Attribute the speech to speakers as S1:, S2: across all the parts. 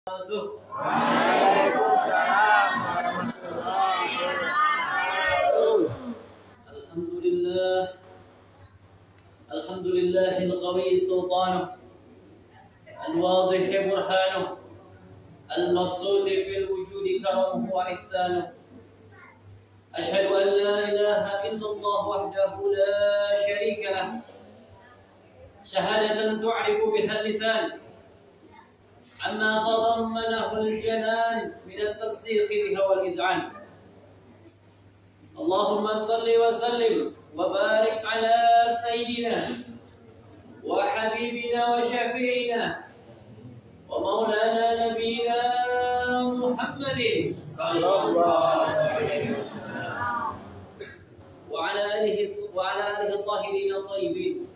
S1: Waalaikumsalam warahmatullahi wabarakatuh.
S2: Alhamdulillahil qawi sultanuh, al-wadih burhanuh, al-mabsut fil wujudi karamuhu wa ihsanuh. Ashhadu an la ilaha illallah wahdahu la syarika lah, syahadatan tu'rifu biha lisan amma tadammanahu al-janan min at-tasdiq biha wal id'an. Allahumma salli wa sallim wa barik ala sayyidina wa habibina wa syafi'ina wa maulana nabiyina Muhammadin
S1: Sallallahu alaihi wasallam
S2: wa ala alihi al-tahirin al-tayyibin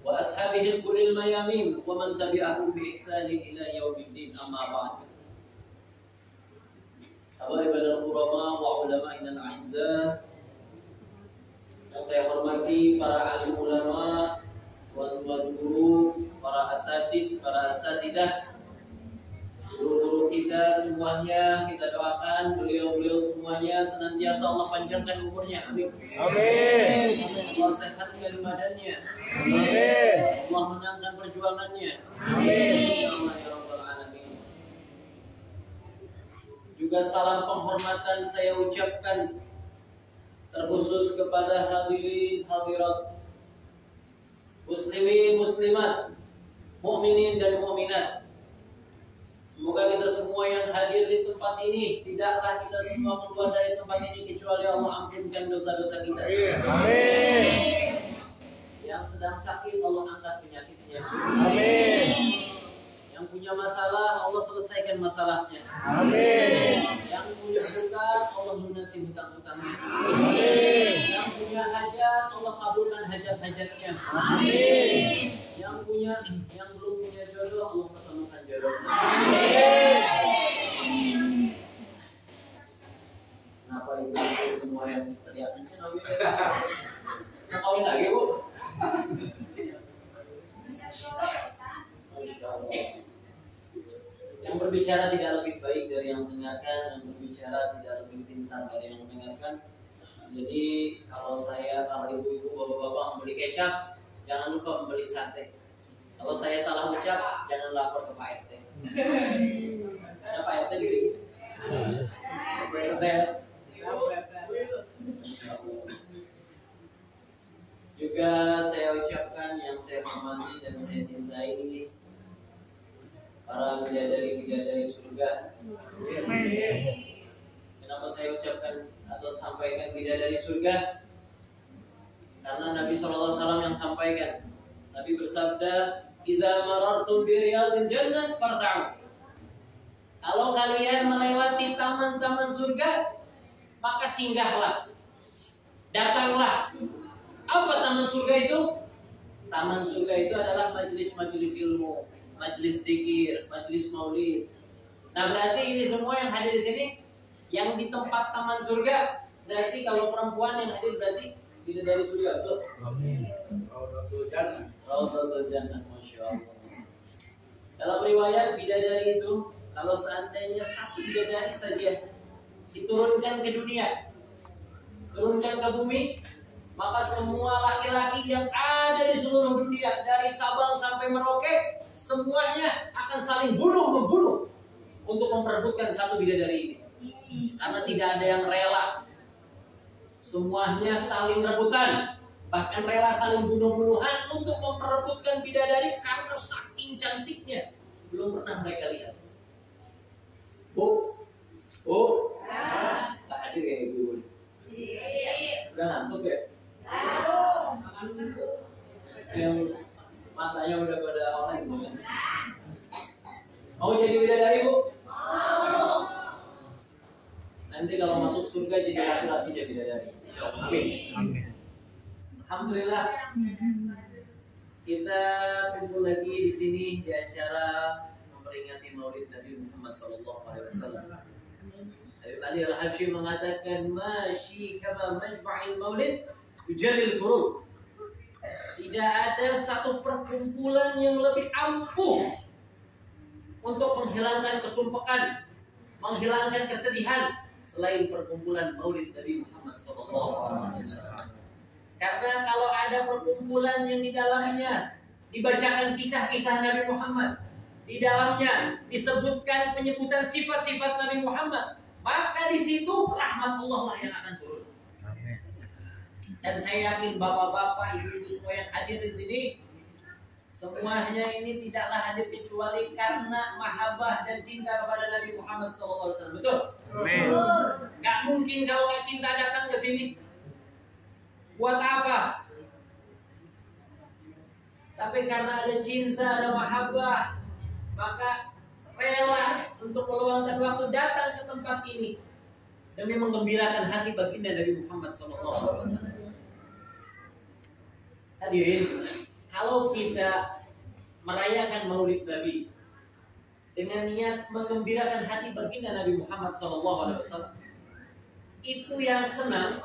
S2: wa ashabihi al-quril mayamin wa man tabi'ahum bi ihsanin ila yaumiddin, amma ba'd. Habaib al-qurama wa ulama'ina al-a'izzah, yang saya hormati para alim ulama, tuan-tuan guru, para asatidah, guru-guru kita semuanya, kita doakan beliau-beliau semuanya senantiasa Allah panjangkan umurnya, amin.
S1: Amin.
S2: Allah sehatkan badannya,
S1: Amin.
S2: Allah menangkan perjuangannya,
S1: Amin.
S2: ya Rabbal Alamin. Juga salam penghormatan saya ucapkan terkhusus kepada hadirin hadirat, muslimin muslimat, mukminin dan mukminat. Semoga kita semua yang hadir di tempat ini, tidaklah kita semua keluar dari tempat ini kecuali Allah ampunkan dosa-dosa kita.
S1: Amin.
S2: Yang sedang sakit Allah angkat penyakitnya.
S1: Amin.
S2: Yang punya masalah Allah selesaikan masalahnya.
S1: Amin.
S2: Yang punya hutang Allah lunasi hutang-hutangnya.
S1: Amin.
S2: Yang punya hajat Allah kabulkan hajat-hajatnya.
S1: Amin.
S2: Yang belum punya jodoh Allah pertemukan jodohnya.
S1: Amin.
S2: Kenapa itu semua yang teriak kencang? Amin. Mau kawin lagi, Bu? Yang berbicara tidak lebih baik dari yang mendengarkan, yang berbicara tidak lebih pintar dari yang mendengarkan. Jadi kalau ibu-ibu, bapak-bapak membeli kecap, jangan lupa membeli sate. Kalau saya salah ucap, jangan lapor ke Pak RT. Ada Pak RT di sini. Pak RT. Juga saya ucapkan yang saya hormati dan saya cintai para bidadari-bidadari surga. Kenapa saya ucapkan atau sampaikan bidadari surga? Karena Nabi SAW yang sampaikan. Nabi bersabda, "Idza marartum bi riyadil jannah farta'u." Kalau kalian melewati taman-taman surga, maka singgahlah. Datanglah. Apa taman surga itu? Taman surga itu adalah majelis-majelis ilmu, majelis zikir, majelis maulid. Nah, berarti ini semua yang hadir di sini, yang di tempat taman surga, berarti kalau perempuan yang hadir berarti bidadari surga, betul?
S1: Amin. Raudhatul Jannah.
S2: Raudhatul Jannah, masya Allah. Dalam riwayat bidadari itu, kalau seandainya satu bidadari saja diturunkan ke dunia, turunkan ke bumi, maka semua laki-laki yang ada di seluruh dunia dari Sabang sampai Merauke semuanya akan saling bunuh-membunuh untuk memperebutkan satu bidadari ini. Karena tidak ada yang rela. Semuanya saling rebutan, bahkan rela saling bunuh-bunuhan untuk memperebutkan bidadari karena saking cantiknya. Belum pernah mereka lihat. Bu, tak hadir ya ibu. Udah ngantuk ya? Yang matanya udah pada orang gitu. Mau jadi bidadari, Bu? Nanti kalau masuk surga jadi laki-laki jadi bidadari. Amin. Alhamdulillah. Kita kumpul lagi di sini di acara memperingati Maulid Nabi Muhammad SAW. Tadi Al-Habsyi mengatakan masyi kama majma'il maulid yujalil furud. Tidak ada satu perkumpulan yang lebih ampuh untuk menghilangkan kesumpekan, menghilangkan kesedihan selain perkumpulan Maulid Nabi Muhammad SAW. Karena kalau ada perkumpulan yang di dalamnya dibacakan kisah-kisah Nabi Muhammad, di dalamnya disebutkan penyebutan sifat-sifat Nabi Muhammad, maka di situ rahmat Allah lah yang akan turun. Dan saya yakin bapak-bapak, ibu-ibu semua yang hadir di sini, semuanya ini tidaklah hadir kecuali karena mahabbah dan cinta kepada Nabi Muhammad SAW. Betul?
S1: Amin.
S2: Gak mungkin kalau gak cinta datang ke sini. Buat apa? Tapi karena ada cinta, ada mahabbah, maka rela untuk meluangkan waktu datang ke tempat ini demi menggembirakan hati baginda Nabi Muhammad SAW. Hadirin, kalau kita merayakan Maulid Nabi dengan niat menggembirakan hati baginda Nabi Muhammad SAW, itu yang senang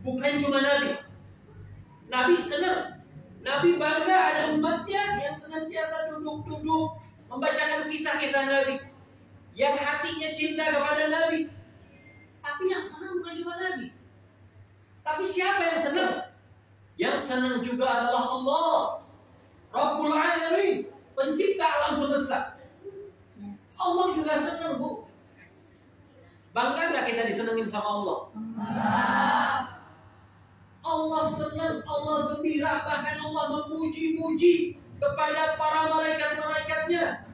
S2: bukan cuma Nabi. Nabi senang, Nabi bangga ada umatnya yang senantiasa duduk-duduk membacakan kisah-kisah Nabi, yang hatinya cinta kepada Nabi. Tapi yang senang bukan cuma Nabi. Tapi siapa yang senang? Yang senang juga adalah Allah, Rabbul Alamin, pencipta alam semesta. Allah juga senang, Bu. Bangga nggak kita disenengin sama Allah? Allah senang, Allah gembira, bahkan Allah memuji-muji kepada para malaikat-malaikatnya.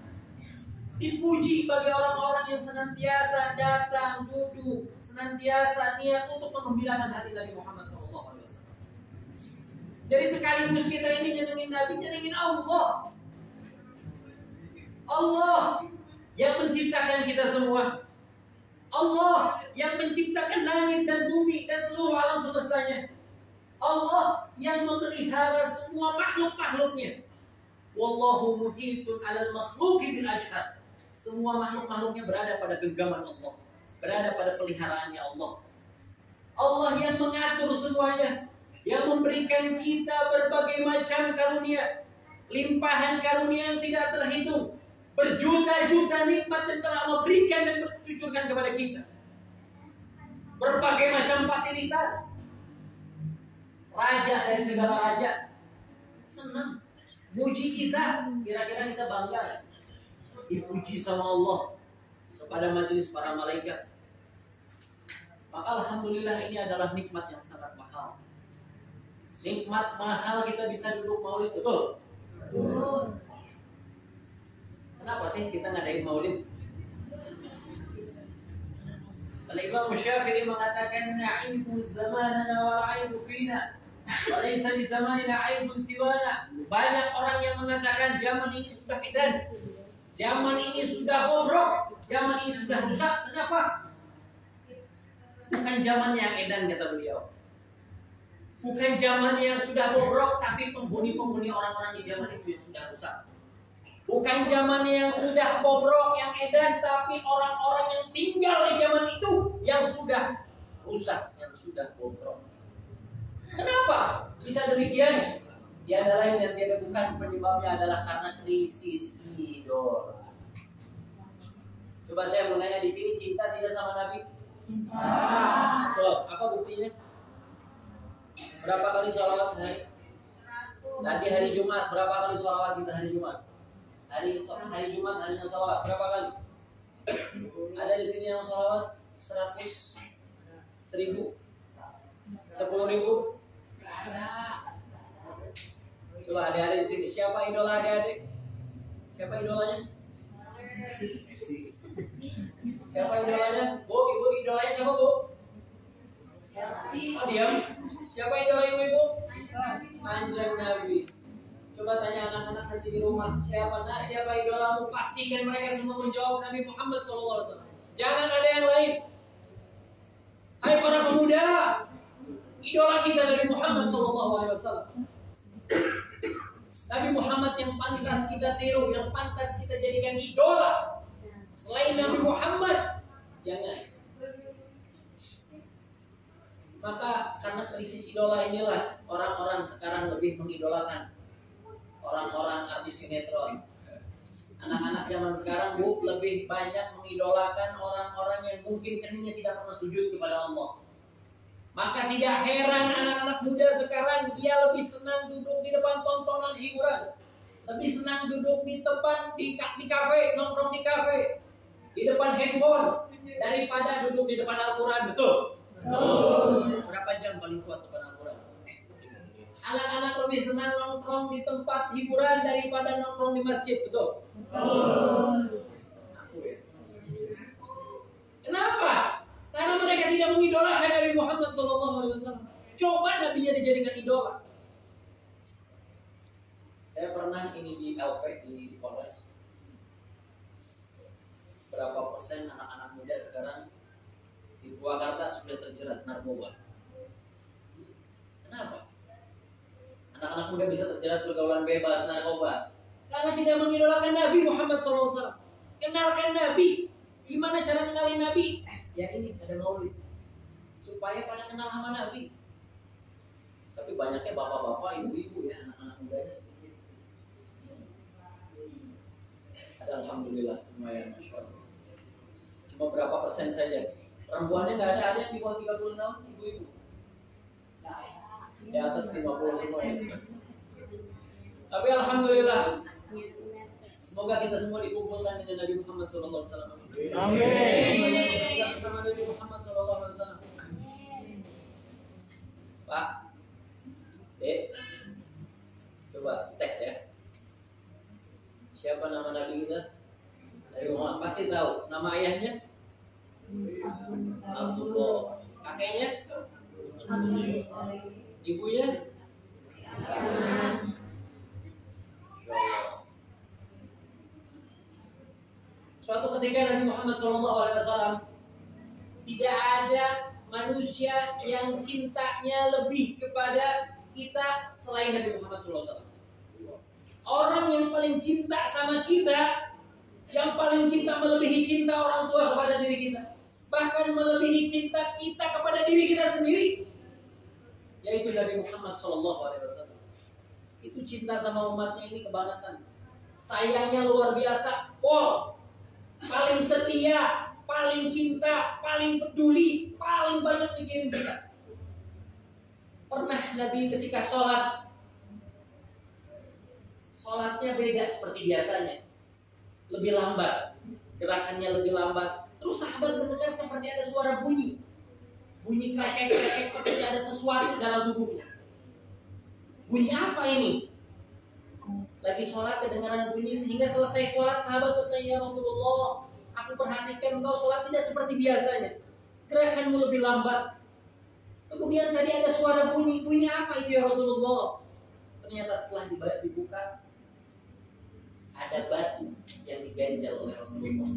S2: Dipuji bagi orang-orang yang senantiasa datang, duduk, senantiasa niat untuk menggembirakan hati Nabi Muhammad SAW. Jadi sekaligus kita ini nyenengin Nabi, nyenengin Allah. Allah yang menciptakan kita semua. Allah yang menciptakan langit dan bumi dan seluruh alam semestanya. Allah yang memelihara semua makhluk-makhluknya. Wallahu muhitun 'alal makhluqi bil ajhad. Semua makhluk-makhluknya berada pada genggaman Allah, berada pada peliharaannya Allah. Allah yang mengatur semuanya, yang memberikan kita berbagai macam karunia, limpahan karunia yang tidak terhitung, berjuta-juta nikmat yang telah Allah berikan dan bercucurkan kepada kita. Berbagai macam fasilitas. Raja dari segala raja senang muji kita. Kira-kira kita bangga dipuji sama Allah kepada majelis para malaikat. Maka alhamdulillah ini adalah nikmat yang sangat mahal. Nikmat mahal kita bisa duduk maulid, betul? Kenapa sih kita ngadain maulid? Al-Imam Syafi'i mengatakan na'ibu zamanana wa la'ibu fina wa laysa li zamanina 'aibun siwana. Banyak orang yang mengatakan zaman ini sudah edan, zaman ini sudah bobrok, zaman ini sudah rusak. Kenapa? Bukan zaman yang edan, kata beliau. Bukan zaman yang sudah bobrok, tapi penghuni-penghuni orang-orang di zaman itu yang sudah rusak. Bukan zaman yang sudah bobrok, yang edan, tapi orang-orang yang tinggal di zaman itu yang sudah rusak, yang sudah bobrok. Kenapa bisa demikian? Tiada lain dan tiada bukan penyebabnya adalah karena krisis idola. Coba saya mau nanya di sini, cinta tidak sama Nabi? Cinta. Oh, apa buktinya? Berapa kali sholawat sehari? Tadi hari Jumat, berapa kali sholawat kita hari Jumat? Hari Jumat, harinya sholawat berapa kali? Ada di sini yang sholawat 100, 1000, 10.000? Coba adik-adik di sini, siapa idola adik-adik? Siapa idolanya? Siapa idolanya? Bu, ibu idolanya siapa, Bu? Oh, diam. Siapa idola ibu-ibu? Kanjeng Nabi. Coba tanya anak-anak nanti di rumah, siapa idolamu? Pastikan mereka semua menjawab Nabi Muhammad SAW. Jangan ada yang lain. Hai para pemuda, idola kita Nabi Muhammad SAW. Nabi Muhammad yang pantas kita tiru, yang pantas kita jadikan idola. Selain Nabi Muhammad, jangan. Maka karena krisis idola inilah orang-orang sekarang lebih mengidolakan orang-orang artis sinetron, Anak-anak zaman sekarang Bu lebih banyak mengidolakan orang-orang yang mungkin keningnya tidak pernah sujud kepada Allah. Maka tidak heran anak-anak muda sekarang dia lebih senang duduk di depan tontonan hiburan, lebih senang duduk di depan di kafe, nongkrong di kafe, di depan handphone daripada duduk di depan Al-Quran. Betul? Berapa jam paling kuat depan Al-Quran? Anak-anak lebih senang nongkrong di tempat hiburan daripada nongkrong di masjid. Betul? Kenapa? Karena mereka tidak mengidolakan Nabi Muhammad SAW. Coba Nabi nya dijadikan idola. Saya pernah ini di LP di Polres. Berapa persen anak-anak muda sekarang di Purwakarta sudah terjerat narkoba? Kenapa? Anak-anak muda bisa terjerat pergaulan bebas narkoba karena tidak mengidolakan Nabi Muhammad SAW. Kenalkan Nabi. Gimana cara kenalin Nabi? Ya ini ada maulid supaya pada kenal sama Nabi. Tapi banyaknya bapak-bapak, ibu-ibu ya, anak-anak mudanya seperti itu. Ada alhamdulillah lumayan, masya Allah. Cuma berapa persen saja. Perempuannya nggak ada yang di bawah 30 tahun, ibu-ibu. Di atas 50 semua ya. Tapi alhamdulillah, semoga kita semua dikumpulkan dengan Nabi Muhammad SAW.
S1: Amin.
S2: Bersama Nabi Muhammad SAW. Pak, Dek, coba teks ya. Siapa nama Nabi kita? Nabi Muhammad. Pasti tahu. Nama ayahnya? Abdullah. Kakeknya? Ibunya? Suatu ketika Nabi Muhammad SAW, tidak ada manusia yang cintanya lebih kepada kita selain Nabi Muhammad SAW. Orang yang paling cinta sama kita, yang paling cinta melebihi cinta orang tua kepada diri kita, bahkan melebihi cinta kita kepada diri kita sendiri, yaitu Nabi Muhammad SAW. Itu cinta sama umatnya ini kebangetan. Sayangnya luar biasa. Paling setia, paling cinta, paling peduli, paling banyak mikirin kita. Pernah Nabi ketika sholatnya beda seperti biasanya, lebih lambat, gerakannya lebih lambat. Terus sahabat mendengar seperti ada suara bunyi krekek seperti ada sesuatu dalam tubuhnya. Bunyi apa ini? Lagi sholat kedengaran bunyi, sehingga selesai sholat sahabat bertanya, ya Rasulullah, aku perhatikan engkau sholat tidak seperti biasanya, gerakanmu lebih lambat. Kemudian tadi ada suara bunyi apa itu ya Rasulullah? Ternyata setelah dibuka, ada batu yang diganjal oleh Rasulullah.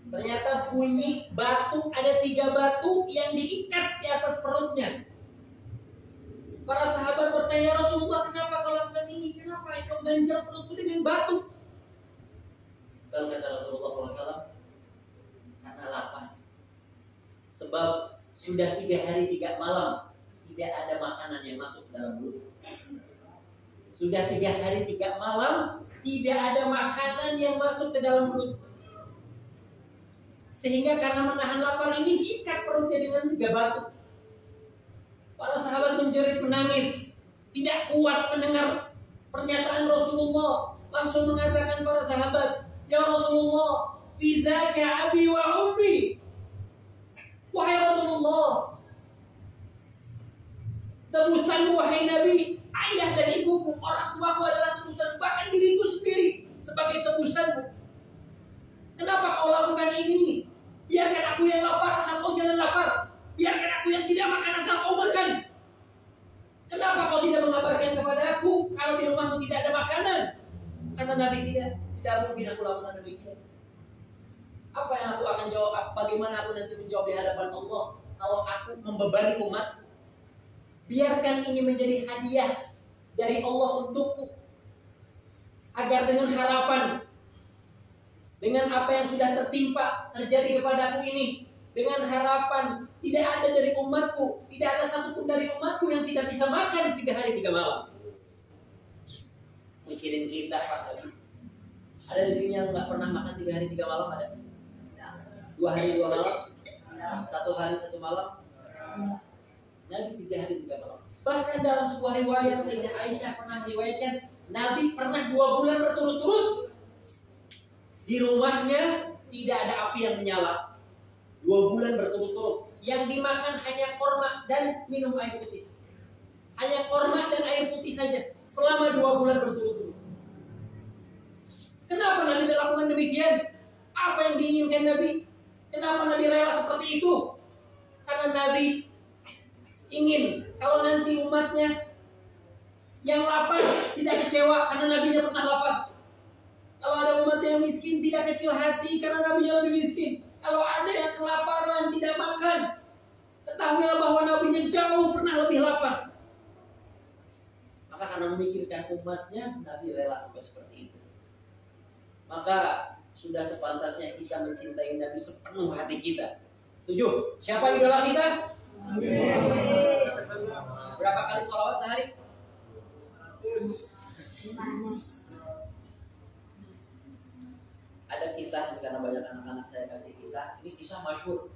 S2: Ternyata bunyi batu, ada 3 batu yang diikat di atas perutnya. Para sahabat bertanya, Rasulullah, kenapa kau lakukan ini? Kenapa engkau ganjal perutku dengan batu? Kalau kata Rasulullah SAW, karena lapar. Sebab sudah 3 hari 3 malam tidak ada makanan yang masuk ke dalam mulut. Sudah 3 hari 3 malam tidak ada makanan yang masuk ke dalam mulut. Sehingga karena menahan lapar ini diikat perutnya dengan 3 batu. Para sahabat menjerit menangis, tidak kuat mendengar pernyataan Rasulullah. Langsung mengatakan para sahabat, ya Rasulullah, fidzaka abi wa ummi. Wahai Rasulullah, tebusanmu wahai Nabi, ayah dan ibuku, orang tuaku adalah tebusan, bahkan diriku sendiri sebagai tebusanmu. Kenapa kau lakukan ini? Biarkan aku yang lapar asal kau jangan lapar. Biarkan aku yang tidak makan asal kau makan. Kenapa kau tidak mengabarkan kepada aku kalau di rumahmu tidak ada makanan? Kata Nabi, tidak mungkin aku lakukan demikian. Apa yang aku akan jawab? Bagaimana aku nanti menjawab di hadapan Allah kalau aku membebani umat? Biarkan ini menjadi hadiah dari Allah untukku, agar dengan harapan, dengan apa yang sudah terjadi kepadaku ini, dengan harapan tidak ada dari umatku, tidak ada satupun dari umatku yang tidak bisa makan 3 hari 3 malam. Mikirin kita Pak Nabi. Ada di sini yang nggak pernah makan 3 hari 3 malam ada? 2 hari 2 malam? 1 hari 1 malam? Nabi 3 hari 3 malam. Bahkan dalam sebuah riwayat Sayyidah Aisyah pernah meriwayatkan Nabi pernah 2 bulan berturut-turut di rumahnya tidak ada api yang menyala. 2 bulan berturut-turut. Yang dimakan hanya korma dan minum air putih. Hanya korma dan air putih saja selama 2 bulan berturut-turut. Kenapa Nabi melakukan demikian? Apa yang diinginkan Nabi? Kenapa Nabi rela seperti itu? Karena Nabi ingin kalau nanti umatnya yang lapar tidak kecewa karena Nabinya pernah lapar. Kalau ada umat yang miskin tidak kecil hati karena Nabinya lebih miskin. Kalau ada yang kelaparan tidak makan, ketahuilah bahwa Nabinya jauh pernah lebih lapar. Maka karena memikirkan umatnya, Nabi rela sampai seperti itu. Maka sudah sepantasnya kita mencintai Nabi sepenuh hati kita. Setuju? Siapa idola kita? Berapa kali sholawat sehari? Ada kisah, karena banyak anak-anak saya kasih kisah. Ini kisah masyhur.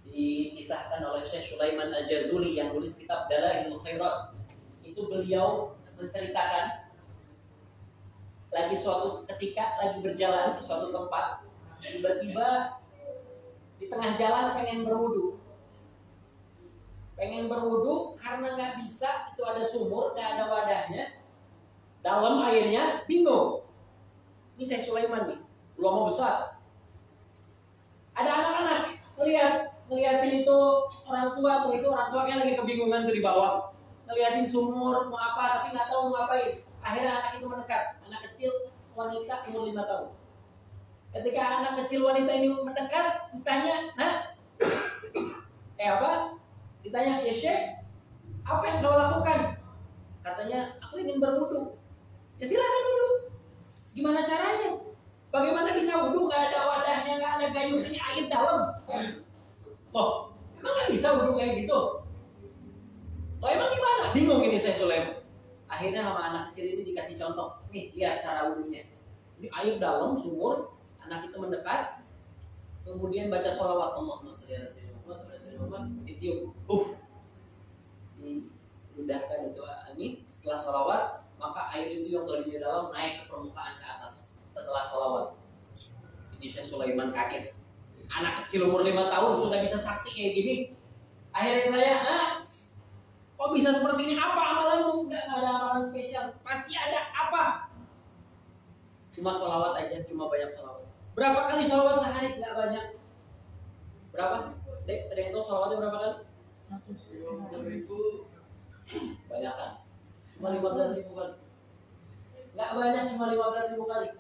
S2: Dikisahkan oleh Syekh Sulaiman Al-Jazuli yang nulis kitab Dalailul Khairat. Itu beliau menceritakan lagi suatu ketika lagi berjalan ke suatu tempat, tiba-tiba di tengah jalan pengen berwudu karena nggak bisa, itu ada sumur, nggak ada wadahnya, dalam airnya, bingung. Ini Syekh Sulaiman nih, ulama besar. Ada anak-anak ngeliatin itu orang tua tuh, itu orang tuanya lagi kebingungan tuh di bawah, ngeliatin sumur mau apa tapi nggak tahu mau ngapain. Akhirnya anak itu mendekat, anak kecil wanita umur 5 tahun. Ketika anak kecil wanita ini mendekat, ditanya, nah, apa? Ditanya, ya Syekh, apa yang kau lakukan? Katanya, aku ingin berwudu. Ya silakan wudu. Gimana caranya? Bagaimana bisa wudu? Gak ada wadahnya, gak ada gayungnya, air dalam. Loh, emang gak bisa wudu kayak gitu? Loh, emang gimana? Bingung ini Syekh Sulaiman. Akhirnya sama anak kecil ini dikasih contoh. Nih, lihat cara wudunya. Ini air dalam, sumur, anak itu mendekat, kemudian baca sholawat Allahumma sholli ala sayyidina Muhammad, ditiup, diudahkan itu angin. Setelah sholawat, maka air itu yang tadinya dalam naik ke permukaan ke atas setelah sholawat. Ini Syekh Sulaiman kaget. Anak kecil umur 5 tahun sudah bisa sakti kayak gini. Akhirnya saya, kok bisa seperti ini? Apa amalanmu? Nggak ada amalan spesial. Pasti ada apa? Cuma sholawat aja, cuma banyak sholawat. Berapa kali sholawat sehari? Nggak banyak. Berapa? Dek, ada yang tahu sholawatnya berapa kali? 6.000. Banyak kan? Cuma 15.000 kali. Nggak banyak, cuma 15.000 kali.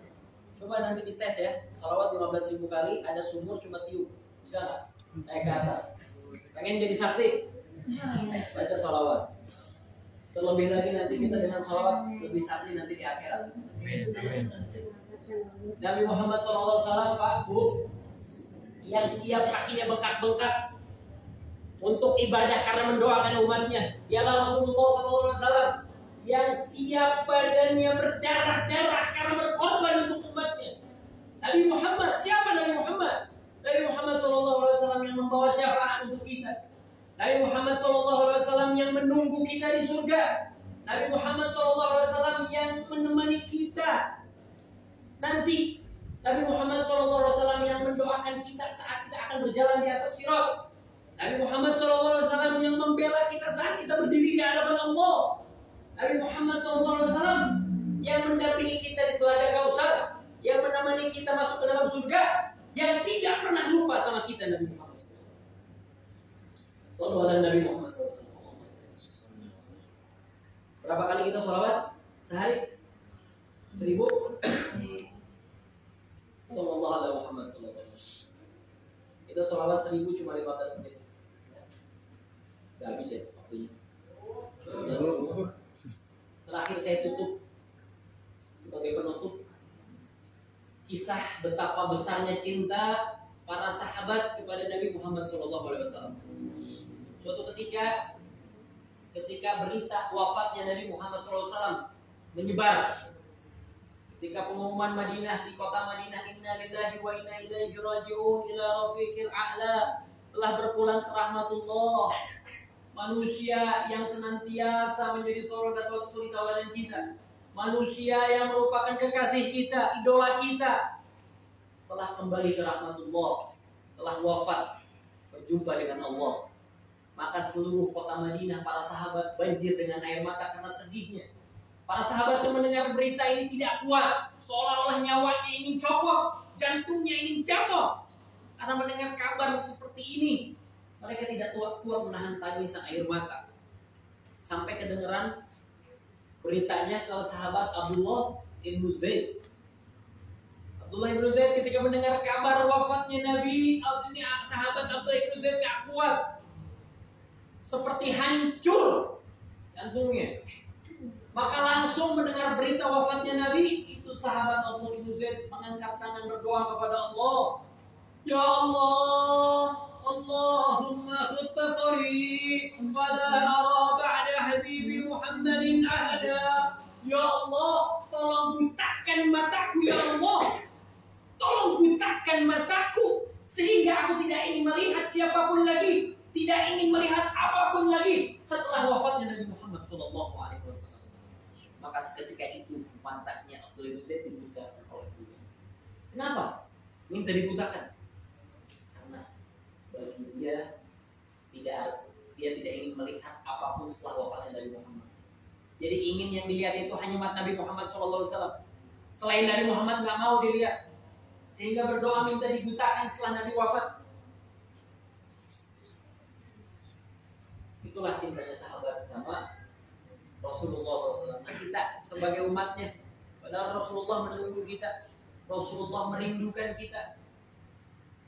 S2: Coba nanti dites ya. Sholawat 15.000 kali, ada sumur cuma tiup. Bisa nggak? Naik ke atas. Pengen jadi sakti? Baca sholawat. Terlebih lagi nanti kita dengan sholawat lebih sakti nanti di akhirat. Nabi Muhammad SAW, Pak, Bu, yang siap kakinya bengkak-bengkak untuk ibadah karena mendoakan umatnya. Ialah Rasulullah SAW yang siap badannya berdarah-darah karena berkorban untuk umatnya. Nabi Muhammad, siapa Nabi Muhammad? Nabi Muhammad SAW yang membawa syafaat untuk kita. Nabi Muhammad SAW yang menunggu kita di surga. Nabi Muhammad SAW yang menemani kita nanti. Nabi Muhammad SAW yang mendoakan kita saat kita akan berjalan di atas sirat. Nabi Muhammad SAW yang membela kita saat kita berdiri di hadapan Allah. Nabi Muhammad SAW yang mendampingi kita di telaga Kausar, yang menemani kita masuk ke dalam surga, yang tidak pernah lupa sama kita. Nabi Muhammad SAW. Sallallahu Nabi Muhammad SAW. Berapa kali kita sholawat sehari? 1000. Sallallahu alaihi Muhammad SAW. Kita sholawat 1000 cuma 15 menit. Gak habis ya waktunya. Terakhir saya tutup sebagai penutup kisah betapa besarnya cinta para sahabat kepada Nabi Muhammad SAW. Suatu ketika berita wafatnya Nabi Muhammad SAW menyebar, Ketika pengumuman Madinah di kota Madinah, inna lillahi wa inna ilaihi raji'un ila rafiqil a'la, telah berpulang ke rahmatullah. Manusia yang senantiasa menjadi sorogan dan suri tauladan kita, manusia yang merupakan kekasih kita, idola kita, telah kembali ke rahmatullah, telah wafat, berjumpa dengan Allah. Maka seluruh kota Madinah, para sahabat banjir dengan air mata karena sedihnya. Para sahabat yang mendengar berita ini tidak kuat, seolah-olah nyawanya ingin copot, jantungnya ingin jatuh karena mendengar kabar seperti ini. Mereka tidak kuat menahan tangisan air mata. Sampai kedengeran beritanya kalau sahabat Abdullah bin Zaid. Abdullah bin Zaid ketika mendengar kabar wafatnya Nabi, ini sahabat Abdullah bin Zaid tidak kuat, seperti hancur jantungnya. Maka langsung mendengar berita wafatnya Nabi, itu sahabat Abdullah bin Zaid mengangkat tangan berdoa kepada Allah. Ya Allah, Allahumma khuttasari fala ara ba'da habibi Muhammadin ahada. Ya Allah, tolong butakan mataku ya Allah. Tolong butakan mataku sehingga aku tidak ingin melihat siapapun lagi, tidak ingin melihat apapun lagi setelah wafatnya Nabi Muhammad sallallahu alaihi wasallam. Maka seketika itu pantatnya Abdullah bin Zaid dibutakan oleh Tuhan. Kenapa? Minta dibutakan. Karena bagi dia tidak ingin melihat apapun setelah wafatnya Nabi Muhammad. Jadi ingin yang dilihat itu hanya Nabi Muhammad SAW. Selain Nabi Muhammad nggak mau dilihat, sehingga berdoa minta dibutakan setelah Nabi wafat. Itulah cintanya sahabat sama Rasulullah SAW. Nah, kita sebagai umatnya, padahal Rasulullah menunggu kita, Rasulullah merindukan kita.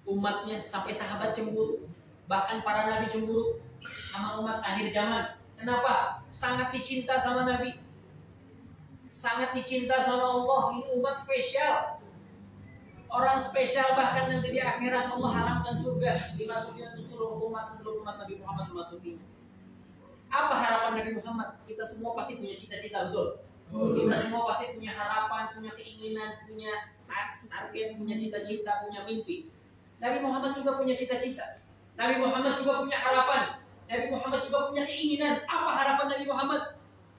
S2: Umatnya sampai sahabat cemburu, bahkan para nabi cemburu sama umat akhir zaman. Kenapa? Sangat dicinta sama Nabi, sangat dicinta sama Allah. Ini umat spesial, orang spesial, bahkan nanti di akhirat Allah haramkan surga dimasuki untuk seluruh umat sebelum umat Nabi Muhammad memasuki. Apa harapan Nabi Muhammad? Kita semua pasti punya cita-cita, betul? Kita semua pasti punya harapan, punya keinginan, punya target, punya cita-cita, punya mimpi. Nabi Muhammad juga punya cita-cita. Nabi Muhammad juga punya harapan. Nabi Muhammad juga punya keinginan. Apa harapan Nabi Muhammad?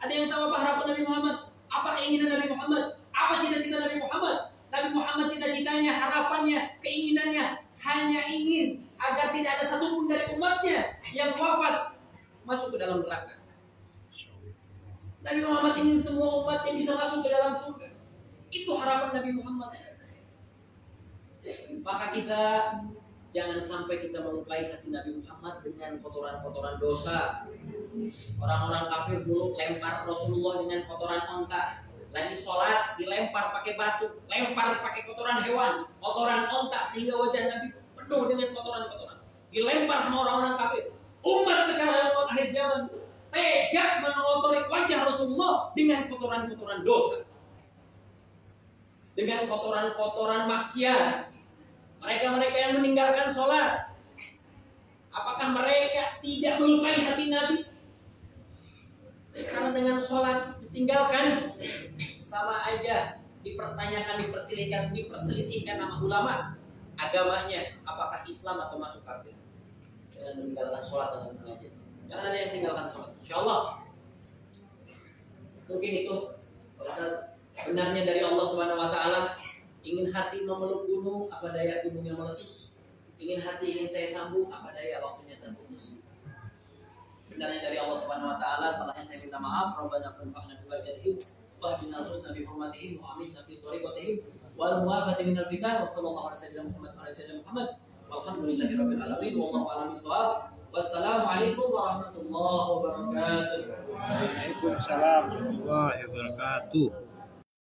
S2: Ada yang tahu apa harapan Nabi Muhammad? Apa keinginan Nabi Muhammad? Apa cita-cita Nabi Muhammad? Nabi Muhammad cita-citanya, harapannya, keinginannya hanya ingin agar tidak ada satupun dari umatnya yang wafat masuk ke dalam neraka. Nabi Muhammad ingin semua umat yang bisa masuk ke dalam surga. Itu harapan Nabi Muhammad. Maka kita jangan sampai kita melukai hati Nabi Muhammad dengan kotoran-kotoran dosa. Orang-orang kafir dulu lempar Rasulullah dengan kotoran onta. Lagi sholat dilempar pakai batu, lempar pakai kotoran hewan, kotoran onta, sehingga wajah Nabi penuh dengan kotoran-kotoran. Dilempar sama orang-orang kafir. Umat sekarang, umat akhir zaman, tega mengotori wajah Rasulullah dengan kotoran-kotoran dosa, dengan kotoran-kotoran maksiat. Mereka-mereka yang meninggalkan sholat, apakah mereka tidak melukai hati Nabi? Karena dengan sholat ditinggalkan, sama aja dipertanyakan, diperselisihkan nama ulama agamanya, apakah Islam atau masuk kafir. Dengan meninggalkan sholat dengan sengaja. Jangan ada yang tinggalkan sholat. InsyaAllah mungkin itu benarnya dari Allah Subhanahu Wa Taala. Ingin hati memeluk gunung, apa daya gunung yang meletus. Ingin hati ingin saya sambung, apa daya waktunya terputus. Benarnya dari Allah Subhanahu Wa Taala. Salahnya saya minta maaf. Rabbana kunfa'na biwajadihim wa binal husna bi hurmatihim wa amin fi thariqatihim wal muwafaqati minal fitan wa sallallahu alaihi wasallam Muhammad. Alhamdulillahirabbil alamin. Wallahu a'lam bishawab. Wassalamualaikum warahmatullahi wabarakatuh.
S1: Waalaikumsalam warahmatullahi wabarakatuh.